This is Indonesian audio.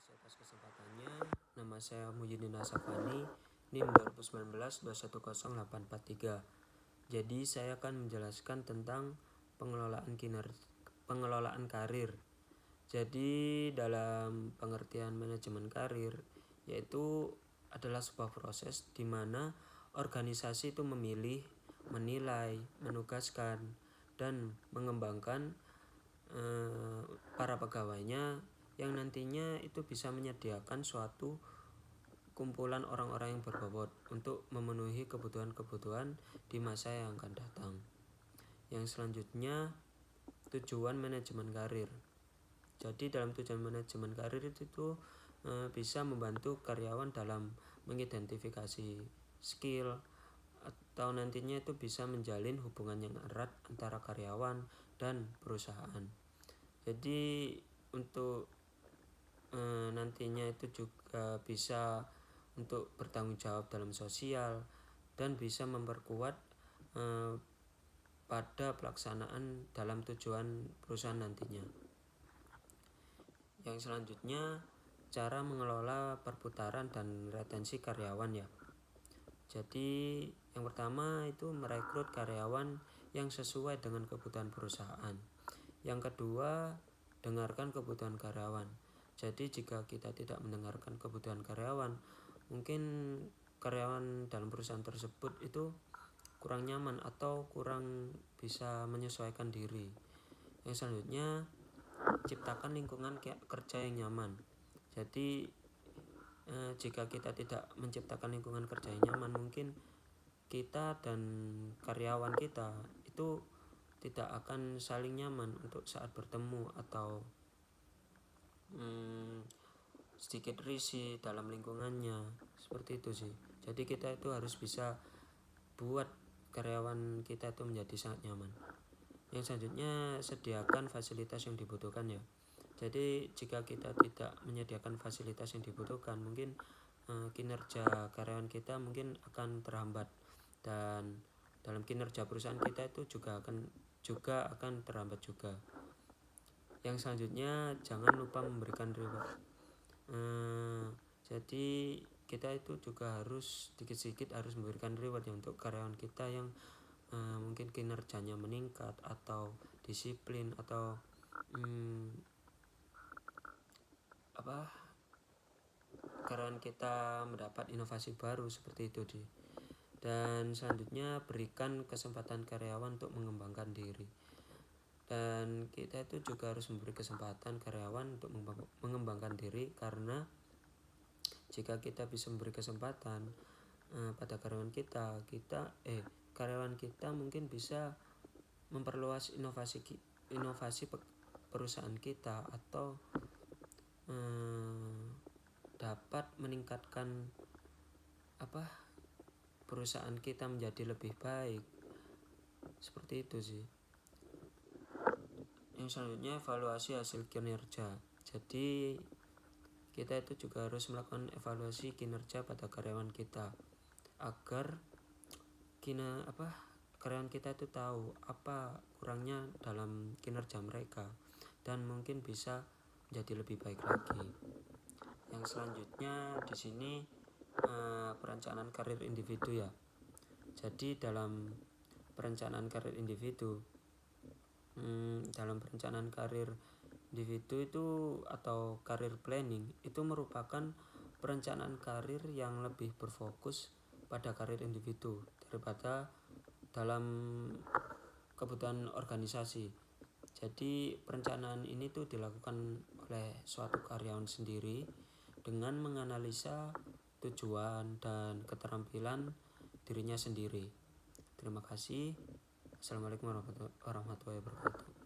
kasih atas kesempatannya. Nama saya Muhyiddin Asafani, NIM 2019-210843. Jadi saya akan menjelaskan tentang pengelolaan karir. Jadi dalam pengertian manajemen karir, yaitu adalah sebuah proses di mana organisasi itu memilih, menilai, menugaskan, dan mengembangkan para pegawainya yang nantinya itu bisa menyediakan suatu kumpulan orang-orang yang berbobot untuk memenuhi kebutuhan-kebutuhan di masa yang akan datang. Yang selanjutnya, tujuan manajemen karir. Jadi dalam tujuan manajemen karir itu bisa membantu karyawan dalam mengidentifikasi skill, atau nantinya itu bisa menjalin hubungan yang erat antara karyawan dan perusahaan. Jadi untuk nantinya itu juga bisa untuk bertanggung jawab dalam sosial dan bisa memperkuat pada pelaksanaan dalam tujuan perusahaan nantinya. Yang selanjutnya, cara mengelola perputaran dan retensi karyawan ya. Jadi yang pertama itu merekrut karyawan yang sesuai dengan kebutuhan perusahaan. Yang kedua, dengarkan kebutuhan karyawan. Jadi jika kita tidak mendengarkan kebutuhan karyawan, mungkin karyawan dalam perusahaan tersebut itu kurang nyaman atau kurang bisa menyesuaikan diri. Yang selanjutnya, ciptakan lingkungan kerja yang nyaman. Jadi jika kita tidak menciptakan lingkungan kerja yang nyaman, mungkin kita dan karyawan kita itu tidak akan saling nyaman untuk saat bertemu atau sedikit risih dalam lingkungannya, seperti itu sih. Jadi kita itu harus bisa buat karyawan kita itu menjadi sangat nyaman. Yang selanjutnya, sediakan fasilitas yang dibutuhkan ya. Jadi jika kita tidak menyediakan fasilitas yang dibutuhkan, mungkin kinerja karyawan kita mungkin akan terhambat, dan dalam kinerja perusahaan kita itu juga akan terhambat juga. Yang selanjutnya, jangan lupa memberikan reward. Jadi kita itu juga harus sedikit-sedikit harus memberikan reward ya untuk karyawan kita yang mungkin kinerjanya meningkat atau disiplin atau karyawan kita mendapat inovasi baru, seperti itu sih. Dan selanjutnya, berikan kesempatan karyawan untuk mengembangkan diri. Dan kita itu juga harus memberi kesempatan karyawan untuk mengembangkan diri, karena jika kita bisa memberi kesempatan pada karyawan kita mungkin bisa memperluas inovasi perusahaan kita, atau dapat meningkatkan perusahaan kita menjadi lebih baik, seperti itu sih. Yang selanjutnya, evaluasi hasil kinerja. Jadi kita itu juga harus melakukan evaluasi kinerja pada karyawan kita, agar karyawan kita itu tahu apa kurangnya dalam kinerja mereka dan mungkin bisa menjadi lebih baik lagi. Yang selanjutnya di sini perencanaan karir individu ya. Jadi dalam perencanaan karir individu itu atau career planning itu merupakan perencanaan karir yang lebih berfokus pada karir individu daripada dalam kebutuhan organisasi. Jadi perencanaan ini tuh dilakukan oleh suatu karyawan sendiri dengan menganalisa tujuan dan keterampilan dirinya sendiri. Terima kasih. Assalamualaikum warahmatullahi wabarakatuh.